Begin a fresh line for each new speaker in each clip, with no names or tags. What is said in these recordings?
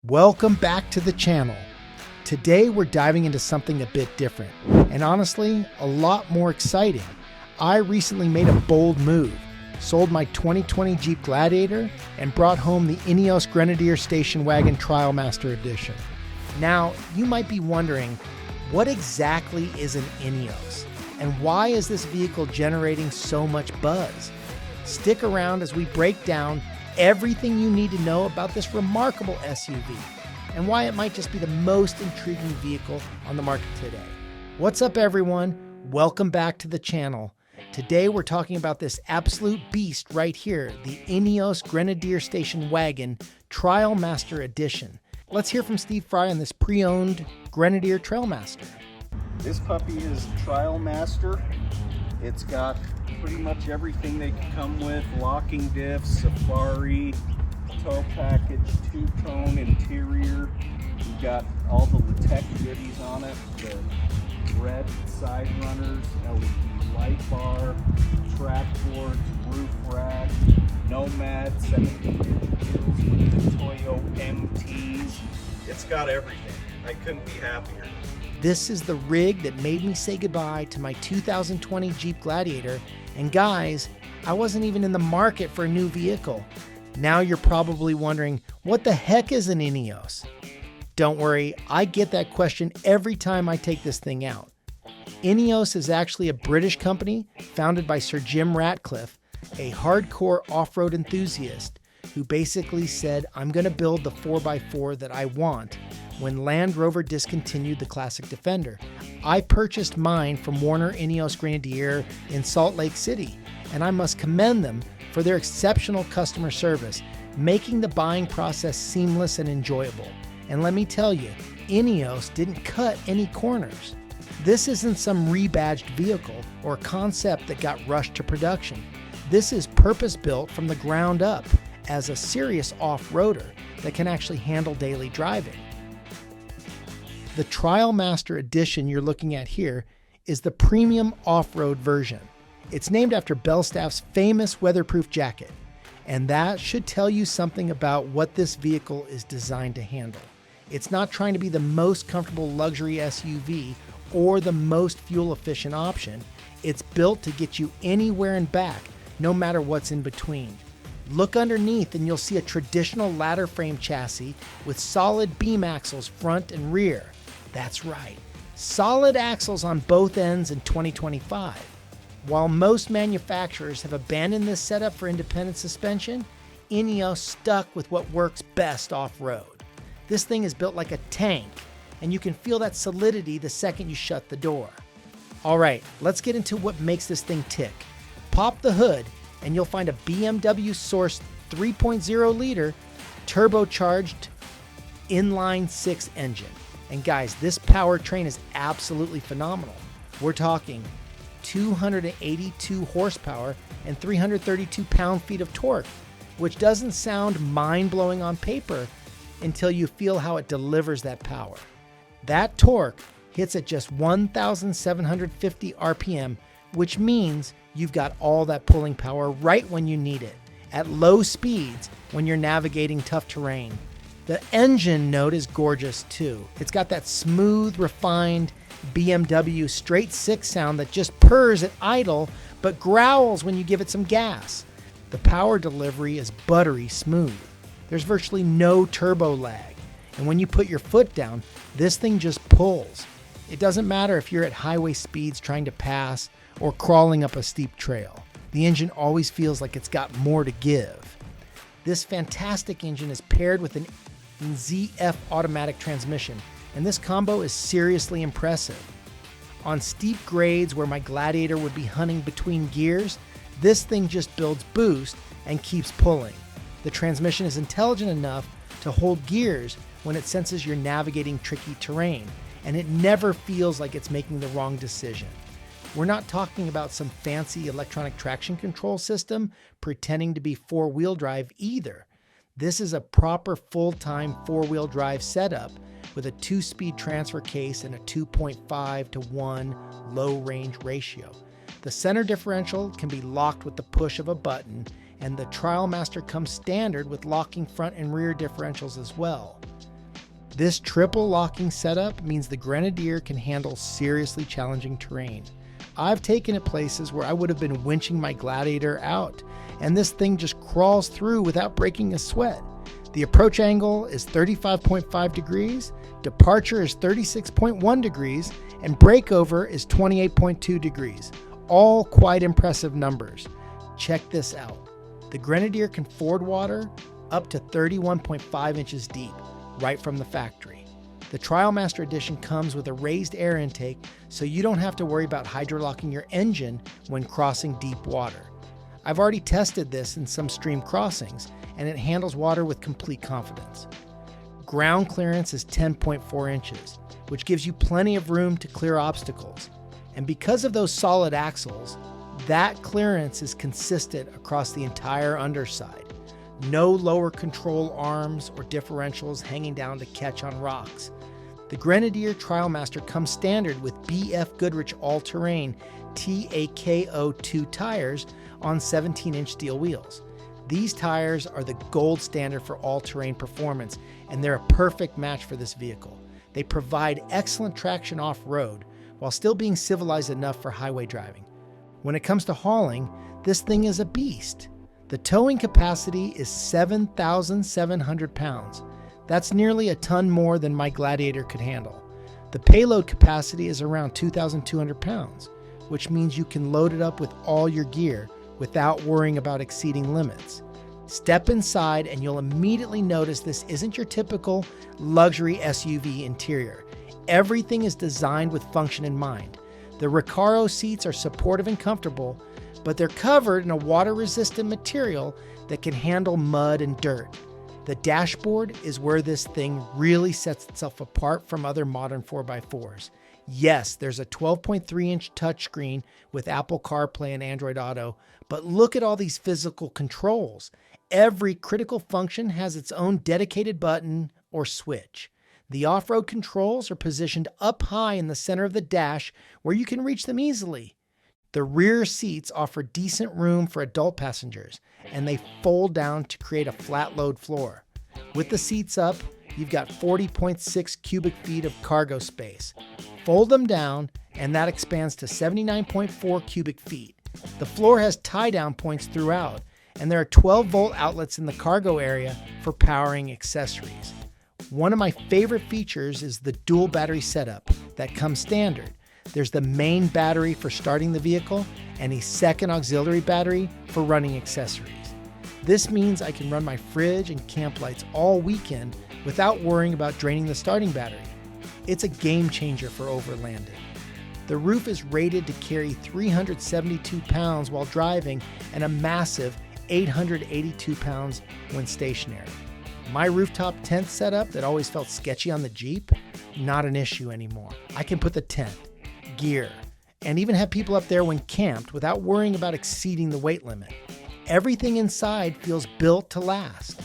Welcome back to the channel. Today we're diving into something a bit different, and honestly, a lot more exciting. I recently made a bold move, sold my 2020 Jeep Gladiator, and brought home the Ineos Grenadier Station Wagon Trialmaster Edition. Now, you might be wondering, what exactly is an Ineos? And why is this vehicle generating so much buzz? Stick around as we break down everything you need to know about this remarkable SUV and why it might just be the most intriguing vehicle on the market today. What's up, everyone? Welcome back to the channel. Today we're talking about this absolute beast right here, the Ineos Grenadier Station Wagon Trialmaster Edition. Let's hear from Steve Fry on this pre-owned Grenadier Trailmaster.
This puppy is Trialmaster. It's got pretty much everything they can come with: locking diffs, safari, tow package, two-tone interior. We've got all the tech goodies on it: the red side runners, LED light bar, track boards, roof rack, Nomad 17-inch wheels with the Toyo MTs. It's got everything. I couldn't be happier.
This is the rig that made me say goodbye to my 2020 Jeep Gladiator. And guys, I wasn't even in the market for a new vehicle. Now you're probably wondering, what the heck is an Ineos? Don't worry, I get that question every time I take this thing out. Ineos is actually a British company founded by Sir Jim Ratcliffe, a hardcore off-road enthusiast who basically said, I'm going to build the 4x4 that I want, when Land Rover discontinued the Classic Defender. I purchased mine from Warner Ineos Grenadier in Salt Lake City, and I must commend them for their exceptional customer service, making the buying process seamless and enjoyable. And let me tell you, Ineos didn't cut any corners. This isn't some rebadged vehicle or concept that got rushed to production. This is purpose-built from the ground up as a serious off-roader that can actually handle daily driving. The Trialmaster Edition you're looking at here is the premium off-road version. It's named after Belstaff's famous weatherproof jacket, and that should tell you something about what this vehicle is designed to handle. It's not trying to be the most comfortable luxury SUV or the most fuel-efficient option. It's built to get you anywhere and back, no matter what's in between. Look underneath and you'll see a traditional ladder frame chassis with solid beam axles front and rear. That's right, solid axles on both ends in 2025. While most manufacturers have abandoned this setup for independent suspension, Ineos stuck with what works best off-road. This thing is built like a tank, and you can feel that solidity the second you shut the door. All right, let's get into what makes this thing tick. Pop the hood, and you'll find a BMW-sourced 3.0-liter turbocharged inline-six engine. And guys, this powertrain is absolutely phenomenal. We're talking 282 horsepower and 332 pound-feet of torque, which doesn't sound mind-blowing on paper until you feel how it delivers that power. That torque hits at just 1,750 RPM, which means you've got all that pulling power right when you need it, at low speeds when you're navigating tough terrain. The engine note is gorgeous too. It's got that smooth, refined BMW straight six sound that just purrs at idle, but growls when you give it some gas. The power delivery is buttery smooth. There's virtually no turbo lag. And when you put your foot down, this thing just pulls. It doesn't matter if you're at highway speeds trying to pass or crawling up a steep trail. The engine always feels like it's got more to give. This fantastic engine is paired with an ZF automatic transmission, and this combo is seriously impressive. On steep grades where my Gladiator would be hunting between gears, this thing just builds boost and keeps pulling. The transmission is intelligent enough to hold gears when it senses you're navigating tricky terrain, and it never feels like it's making the wrong decision. We're not talking about some fancy electronic traction control system pretending to be four-wheel drive either. This is a proper full-time four-wheel drive setup with a 2-speed transfer case and a 2.5-to-1 low-range ratio. The center differential can be locked with the push of a button, and the Trialmaster comes standard with locking front and rear differentials as well. This triple locking setup means the Grenadier can handle seriously challenging terrain. I've taken it places where I would have been winching my Gladiator out, and this thing just crawls through without breaking a sweat. The approach angle is 35.5 degrees, departure is 36.1 degrees, and breakover is 28.2 degrees. All quite impressive numbers. Check this out. The Grenadier can ford water up to 31.5 inches deep, right from the factory. The Trialmaster Edition comes with a raised air intake, so you don't have to worry about hydrolocking your engine when crossing deep water. I've already tested this in some stream crossings, and it handles water with complete confidence. Ground clearance is 10.4 inches, which gives you plenty of room to clear obstacles. And because of those solid axles, that clearance is consistent across the entire underside. No lower control arms or differentials hanging down to catch on rocks. The Grenadier Trialmaster comes standard with BF Goodrich all-terrain TAKO2 tires on 17-inch steel wheels. These tires are the gold standard for all-terrain performance, and they're a perfect match for this vehicle. They provide excellent traction off-road while still being civilized enough for highway driving. When it comes to hauling, this thing is a beast. The towing capacity is 7,700 pounds. That's nearly a ton more than my Gladiator could handle. The payload capacity is around 2,200 pounds, which means you can load it up with all your gear without worrying about exceeding limits. Step inside and you'll immediately notice this isn't your typical luxury SUV interior. Everything is designed with function in mind. The Recaro seats are supportive and comfortable, but they're covered in a water-resistant material that can handle mud and dirt. The dashboard is where this thing really sets itself apart from other modern 4x4s. Yes, there's a 12.3-inch touchscreen with Apple CarPlay and Android Auto, but look at all these physical controls. Every critical function has its own dedicated button or switch. The off-road controls are positioned up high in the center of the dash where you can reach them easily. The rear seats offer decent room for adult passengers, and they fold down to create a flat load floor. With the seats up, you've got 40.6 cubic feet of cargo space. Fold them down, and that expands to 79.4 cubic feet. The floor has tie-down points throughout, and there are 12-volt outlets in the cargo area for powering accessories. One of my favorite features is the dual battery setup that comes standard. There's the main battery for starting the vehicle and a second auxiliary battery for running accessories. This means I can run my fridge and camp lights all weekend without worrying about draining the starting battery. It's a game changer for overlanding. The roof is rated to carry 372 pounds while driving and a massive 882 pounds when stationary. My rooftop tent setup that always felt sketchy on the Jeep, not an issue anymore. I can put the tent, gear, and even have people up there when camped without worrying about exceeding the weight limit. Everything inside feels built to last.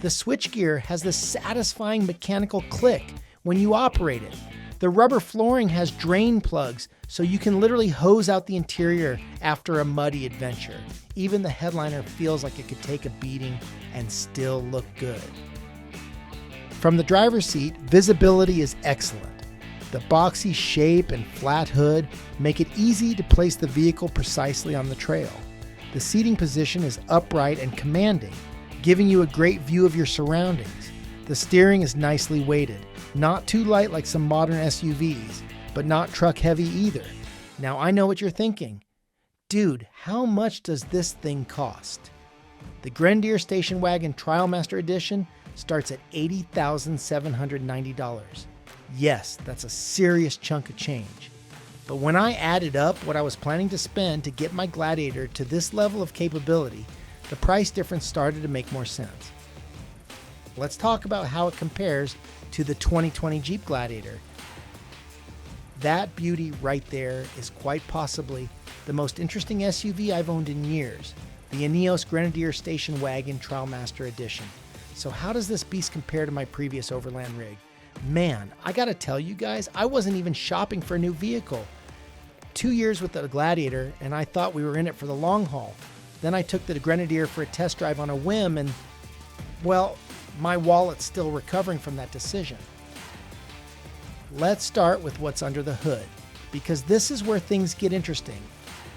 The switchgear has this satisfying mechanical click when you operate it. The rubber flooring has drain plugs, so you can literally hose out the interior after a muddy adventure. Even the headliner feels like it could take a beating and still look good. From the driver's seat, visibility is excellent. The boxy shape and flat hood make it easy to place the vehicle precisely on the trail. The seating position is upright and commanding, giving you a great view of your surroundings. The steering is nicely weighted, not too light like some modern SUVs, but not truck heavy either. Now I know what you're thinking. Dude, how much does this thing cost? The Grenadier Station Wagon Trialmaster Edition starts at $80,790. Yes, that's a serious chunk of change. But when I added up what I was planning to spend to get my Gladiator to this level of capability, the price difference started to make more sense. Let's talk about how it compares to the 2020 Jeep Gladiator. That beauty right there is quite possibly the most interesting SUV I've owned in years, the Ineos Grenadier Station Wagon Trialmaster Edition. So how does this beast compare to my previous Overland rig? Man, I gotta tell you guys, I wasn't even shopping for a new vehicle. 2 years with the Gladiator, and I thought we were in it for the long haul. Then I took the Grenadier for a test drive on a whim, and, well, my wallet's still recovering from that decision. Let's start with what's under the hood, because this is where things get interesting.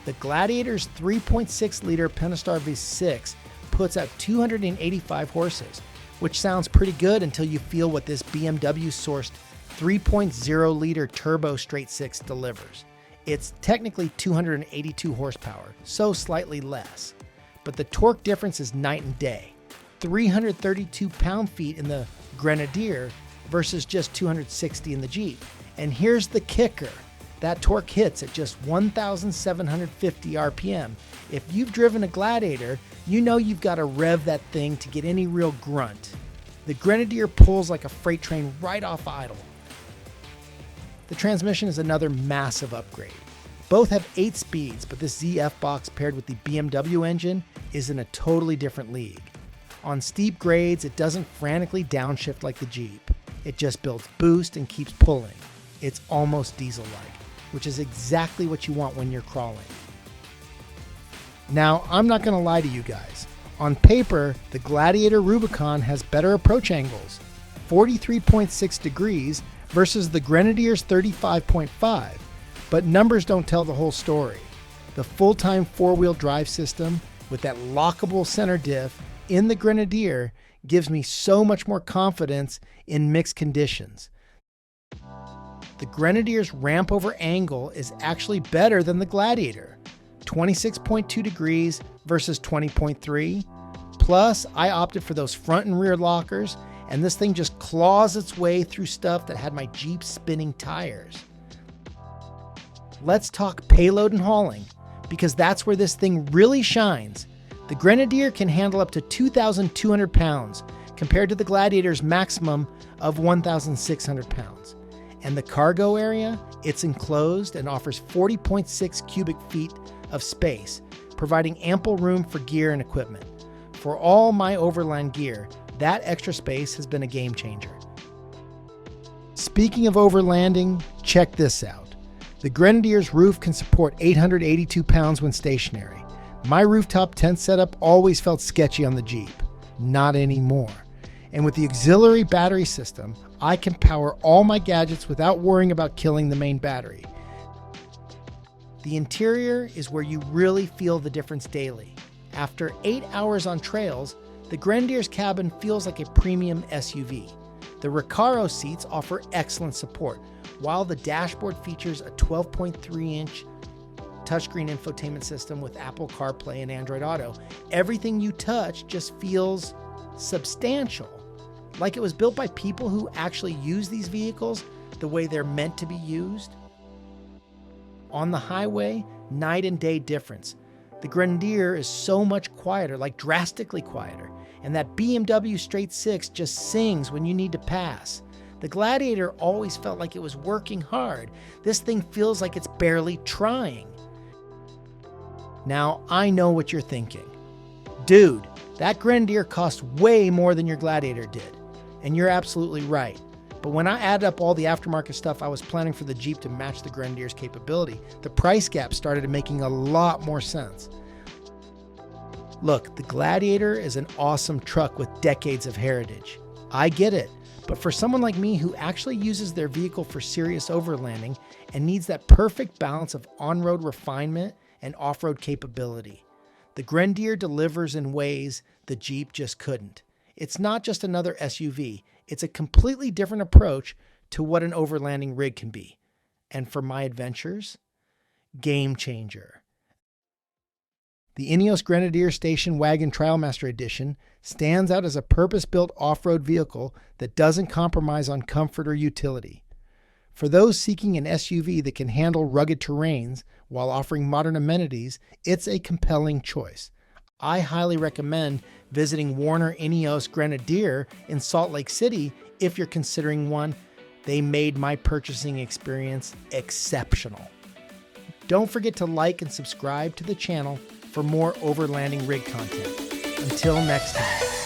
The Gladiator's 3.6-liter Pentastar V6 puts out 285 horses, which sounds pretty good until you feel what this BMW-sourced 3.0-liter turbo straight-six delivers. It's technically 282 horsepower, so slightly less. But the torque difference is night and day. 332 pound-feet in the Grenadier versus just 260 in the Jeep. And here's the kicker. That torque hits at just 1,750 RPM. If you've driven a Gladiator, you know you've got to rev that thing to get any real grunt. The Grenadier pulls like a freight train right off idle. The transmission is another massive upgrade. Both have 8 speeds, but this ZF box paired with the BMW engine is in a totally different league. On steep grades, it doesn't frantically downshift like the Jeep. It just builds boost and keeps pulling. It's almost diesel-like, which is exactly what you want when you're crawling. Now, I'm not going to lie to you guys. On paper, the Gladiator Rubicon has better approach angles, 43.6 degrees versus the Grenadier's 35.5, but numbers don't tell the whole story. The full-time four-wheel drive system with that lockable center diff in the Grenadier gives me so much more confidence in mixed conditions. The Grenadier's ramp over angle is actually better than the Gladiator, 26.2 degrees versus 20.3. Plus, I opted for those front and rear lockers, and this thing just claws its way through stuff that had my Jeep spinning tires. Let's talk payload and hauling, because that's where this thing really shines. The Grenadier can handle up to 2,200 pounds, compared to the Gladiator's maximum of 1,600 pounds. And the cargo area, it's enclosed and offers 40.6 cubic feet of space, providing ample room for gear and equipment. For all my Overland gear, that extra space has been a game changer. Speaking of overlanding, check this out. The Grenadier's roof can support 882 pounds when stationary. My rooftop tent setup always felt sketchy on the Jeep. Not anymore. And with the auxiliary battery system, I can power all my gadgets without worrying about killing the main battery. The interior is where you really feel the difference daily. After 8 hours on trails, the Grenadier's cabin feels like a premium SUV. The Recaro seats offer excellent support, while the dashboard features a 12.3-inch touchscreen infotainment system with Apple CarPlay and Android Auto. Everything you touch just feels substantial, like it was built by people who actually use these vehicles the way they're meant to be used. On the highway, night and day difference. The Grenadier is so much quieter, like drastically quieter, and that BMW straight six just sings when you need to pass. The Gladiator always felt like it was working hard. This thing feels like it's barely trying. Now, I know what you're thinking. Dude, that Grenadier cost way more than your Gladiator did. And you're absolutely right. But when I added up all the aftermarket stuff I was planning for the Jeep to match the Grenadier's capability, the price gap started making a lot more sense. Look, the Gladiator is an awesome truck with decades of heritage. I get it. But for someone like me who actually uses their vehicle for serious overlanding and needs that perfect balance of on-road refinement and off-road capability, the Grenadier delivers in ways the Jeep just couldn't. It's not just another SUV. It's a completely different approach to what an overlanding rig can be. And for my adventures, game changer. The Ineos Grenadier Station Wagon Trialmaster Edition stands out as a purpose-built off-road vehicle that doesn't compromise on comfort or utility. For those seeking an SUV that can handle rugged terrains while offering modern amenities, it's a compelling choice. I highly recommend visiting Warner Ineos Grenadier in Salt Lake City if you're considering one. They made my purchasing experience exceptional. Don't forget to like and subscribe to the channel for more overlanding rig content. Until next time.